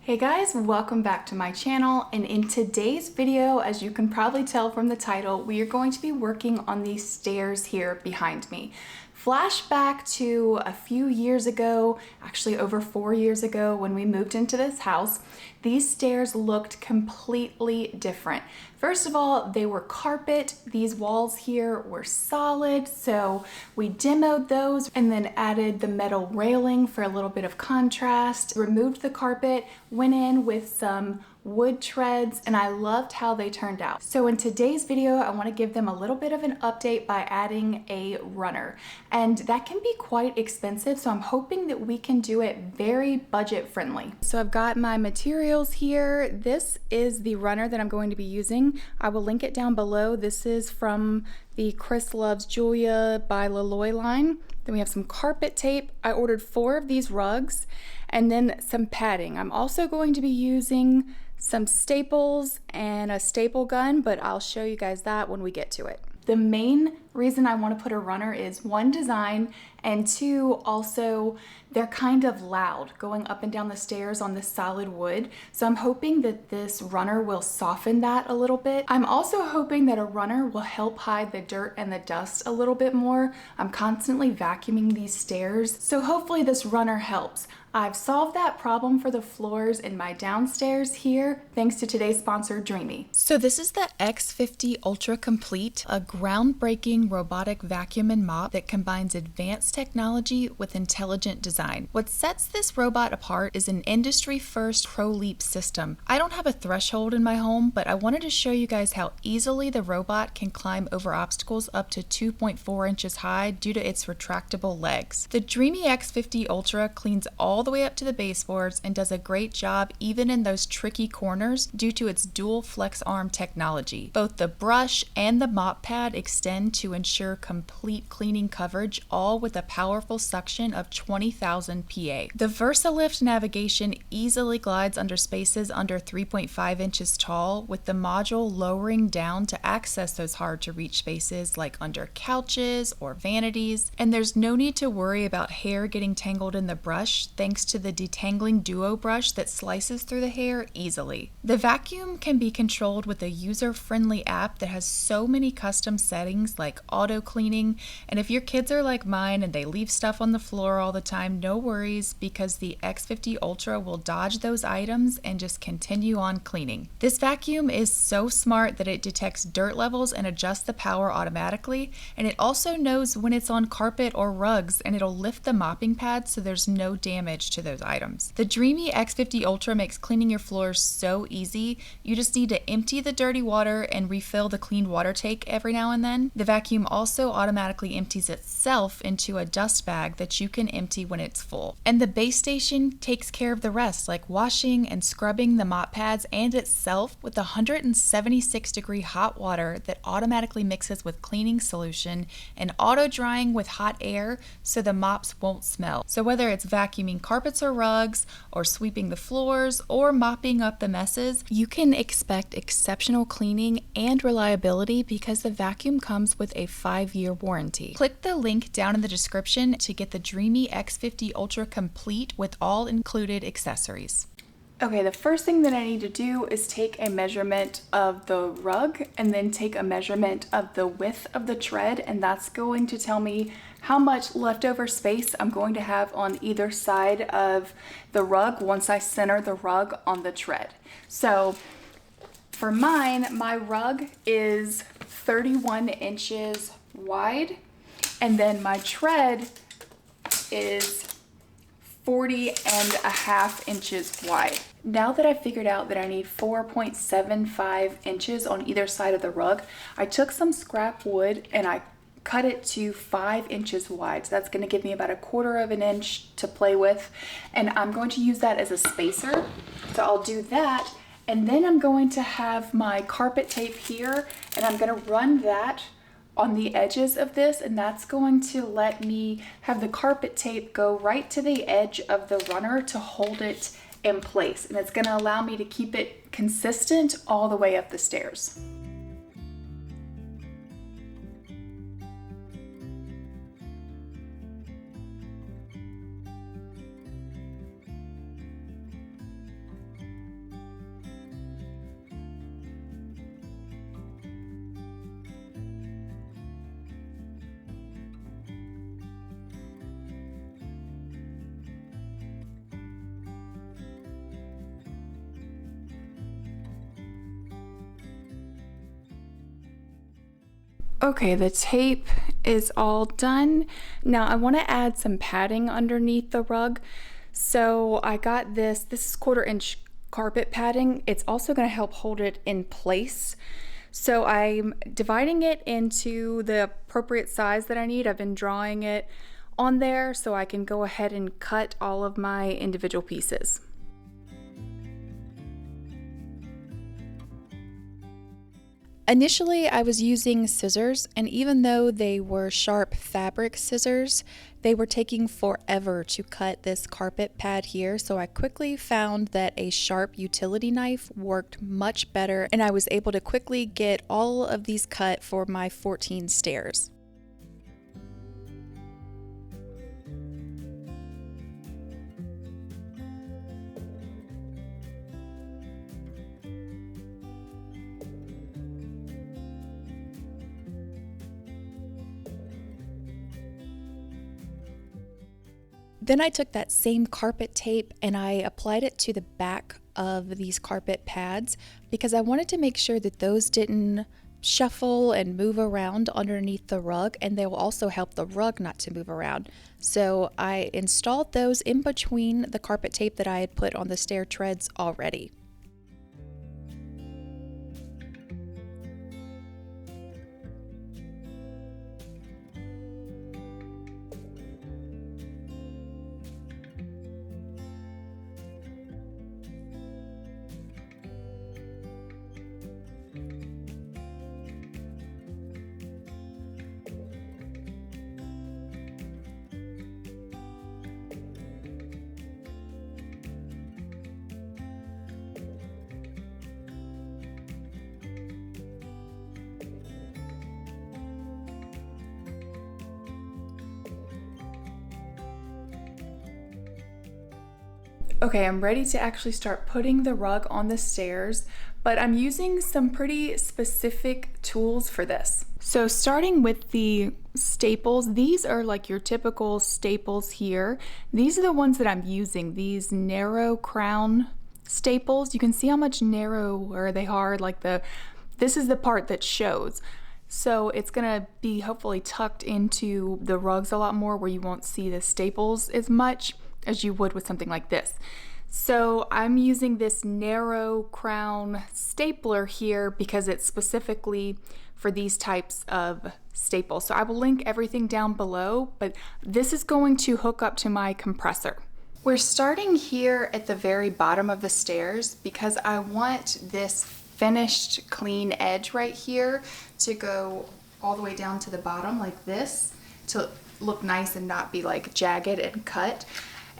Hey guys, welcome back to my channel, and in today's video, as you can probably tell from the title, we are going to be working on these stairs here behind me. Flashback to a few years ago, actually over 4 years ago when we moved into this house, these stairs looked completely different. First of all, they were carpet. These walls here were solid, so we demoed those and then added the metal railing for a little bit of contrast, removed the carpet, went in with some wood treads, and I loved how they turned out. So in today's video, I want to give them a little bit of an update by adding a runner, and that can be quite expensive, so I'm hoping that we can do it very budget friendly. So I've got my materials here. This is the runner that I'm going to be using. I will link it down below. This is from the Chris Loves Julia by Leloy line. Then we have some carpet tape. I ordered 4 of these rugs and then some padding. I'm also going to be using some staples and a staple gun, but I'll show you guys that when we get to it. The main reason I want to put a runner is 1, design, and 2, also they're kind of loud going up and down the stairs on this solid wood. So I'm hoping that this runner will soften that a little bit. I'm also hoping that a runner will help hide the dirt and the dust a little bit more. I'm constantly vacuuming these stairs, so hopefully this runner helps. I've solved that problem for the floors in my downstairs here, thanks to today's sponsor, Dreame. So this is the X50 Ultra Complete, a groundbreaking robotic vacuum and mop that combines advanced technology with intelligent design. What sets this robot apart is an industry-first Pro Leap system. I don't have a threshold in my home, but I wanted to show you guys how easily the robot can climb over obstacles up to 2.4 inches high due to its retractable legs. The Dreame X50 Ultra cleans all the way up to the baseboards and does a great job even in those tricky corners due to its dual flex arm technology. Both the brush and the mop pad extend to ensure complete cleaning coverage, all with a powerful suction of 20,000 PA. The VersaLift navigation easily glides under spaces under 3.5 inches tall, with the module lowering down to access those hard to reach spaces like under couches or vanities, and there's no need to worry about hair getting tangled in the brush thanks to the detangling duo brush that slices through the hair easily. The vacuum can be controlled with a user-friendly app that has so many custom settings like auto cleaning, and if your kids are like mine and they leave stuff on the floor all the time, no worries, because the X50 Ultra will dodge those items and just continue on cleaning. This vacuum is so smart that it detects dirt levels and adjusts the power automatically, and it also knows when it's on carpet or rugs, and it'll lift the mopping pad so there's no damage to those items. The Dreame X50 Ultra makes cleaning your floors so easy. You just need to empty the dirty water and refill the clean water tank every now and then. The vacuum also automatically empties itself into a dust bag that you can empty when it's full. And the base station takes care of the rest, like washing and scrubbing the mop pads and itself with 176-degree hot water that automatically mixes with cleaning solution and auto drying with hot air so the mops won't smell. So whether it's vacuuming carpets or rugs, or sweeping the floors, or mopping up the messes, you can expect exceptional cleaning and reliability because the vacuum comes with a 5-year warranty. Click the link down in the description to get the Dreame X50 Ultra Complete with all included accessories. Okay, the first thing that I need to do is take a measurement of the rug and then take a measurement of the width of the tread, and that's going to tell me how much leftover space I'm going to have on either side of the rug once I center the rug on the tread. So for mine, my rug is 31 inches wide, and then my tread is 40.5 inches wide. Now that I've figured out that I need 4.75 inches on either side of the rug, I took some scrap wood and I cut it to 5 inches wide. So that's going to give me about 1/4 inch to play with, and I'm going to use that as a spacer. So I'll do that, and then I'm going to have my carpet tape here, and I'm going to run that on the edges of this, and that's going to let me have the carpet tape go right to the edge of the runner to hold it in place, and it's going to allow me to keep it consistent all the way up the stairs. Okay, the tape is all done. Now I want to add some padding underneath the rug. So I got this is 1/4 inch carpet padding. It's also going to help hold it in place. So I'm dividing it into the appropriate size that I need. I've been drawing it on there so I can go ahead and cut all of my individual pieces. Initially, I was using scissors, and even though they were sharp fabric scissors, they were taking forever to cut this carpet pad here, so I quickly found that a sharp utility knife worked much better, and I was able to quickly get all of these cut for my 14 stairs. Then I took that same carpet tape and I applied it to the back of these carpet pads because I wanted to make sure that those didn't shuffle and move around underneath the rug, and they will also help the rug not to move around. So I installed those in between the carpet tape that I had put on the stair treads already. Okay, I'm ready to actually start putting the rug on the stairs, but I'm using some pretty specific tools for this. So starting with the staples, these are like your typical staples here. These are the ones that I'm using, these narrow crown staples. You can see how much narrower they are, like this is the part that shows. So it's gonna be hopefully tucked into the rugs a lot more where you won't see the staples as much as you would with something like this. So I'm using this narrow crown stapler here because it's specifically for these types of staples. So I will link everything down below, but this is going to hook up to my compressor. We're starting here at the very bottom of the stairs because I want this finished clean edge right here to go all the way down to the bottom like this to look nice and not be like jagged and cut.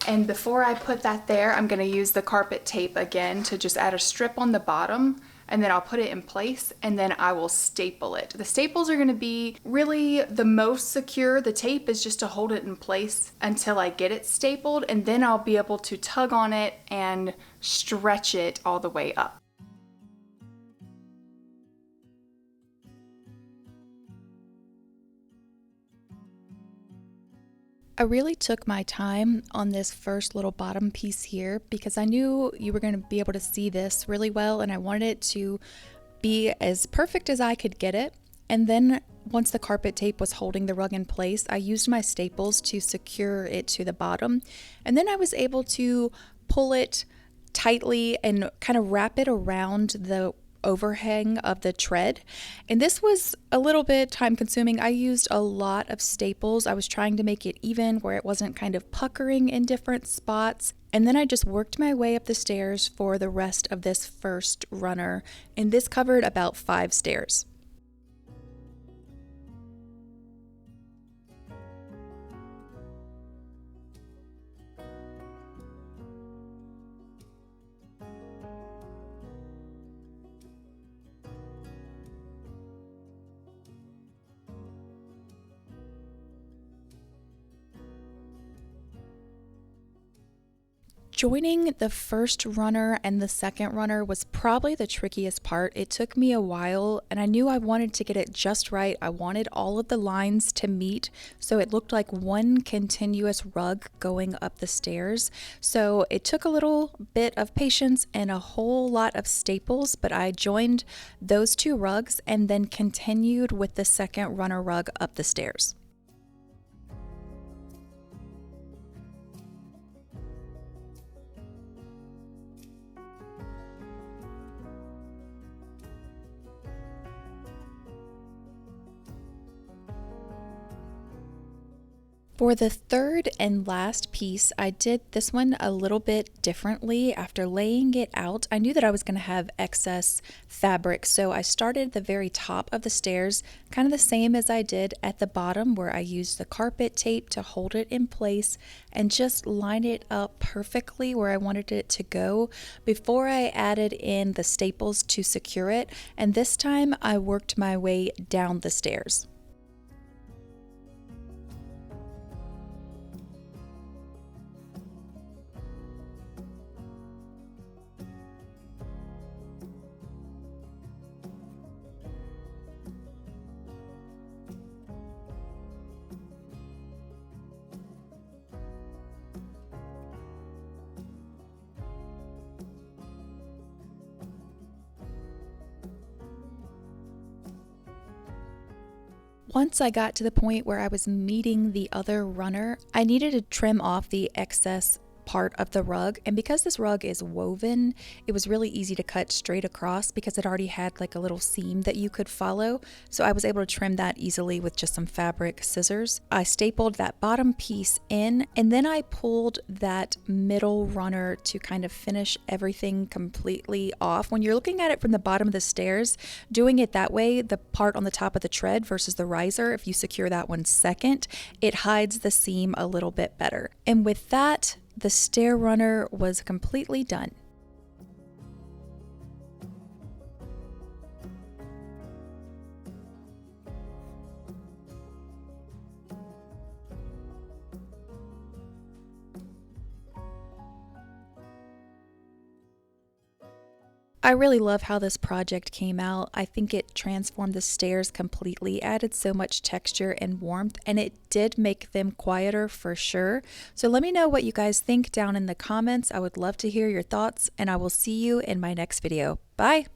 And before I put that there, I'm going to use the carpet tape again to just add a strip on the bottom, and then I'll put it in place and then I will staple it. The staples are going to be really the most secure. The tape is just to hold it in place until I get it stapled, and then I'll be able to tug on it and stretch it all the way up. I really took my time on this first little bottom piece here because I knew you were going to be able to see this really well, and I wanted it to be as perfect as I could get it. And then once the carpet tape was holding the rug in place, I used my staples to secure it to the bottom. And then I was able to pull it tightly and kind of wrap it around the overhang of the tread, and this was a little bit time consuming. I used a lot of staples. I was trying to make it even where it wasn't kind of puckering in different spots, and then I just worked my way up the stairs for the rest of this first runner, and this covered about 5 stairs. Joining the first runner and the second runner was probably the trickiest part. It took me a while and I knew I wanted to get it just right. I wanted all of the lines to meet so it looked like one continuous rug going up the stairs. So it took a little bit of patience and a whole lot of staples, but I joined those two rugs and then continued with the second runner rug up the stairs. For the third and last piece, I did this one a little bit differently. After laying it out, I knew that I was going to have excess fabric, so I started at the very top of the stairs, kind of the same as I did at the bottom, where I used the carpet tape to hold it in place and just line it up perfectly where I wanted it to go before I added in the staples to secure it. And this time I worked my way down the stairs. Once I got to the point where I was meeting the other runner, I needed to trim off the excess part of the rug, and because this rug is woven, it was really easy to cut straight across because it already had like a little seam that you could follow, so I was able to trim that easily with just some fabric scissors. I stapled that bottom piece in, and then I pulled that middle runner to kind of finish everything completely off. When you're looking at it from the bottom of the stairs, doing it that way, the part on the top of the tread versus the riser, if you secure that one second, it hides the seam a little bit better. And with that, the stair runner was completely done. I really love how this project came out. I think it transformed the stairs completely, added so much texture and warmth, and it did make them quieter for sure. So let me know what you guys think down in the comments. I would love to hear your thoughts, and I will see you in my next video. Bye!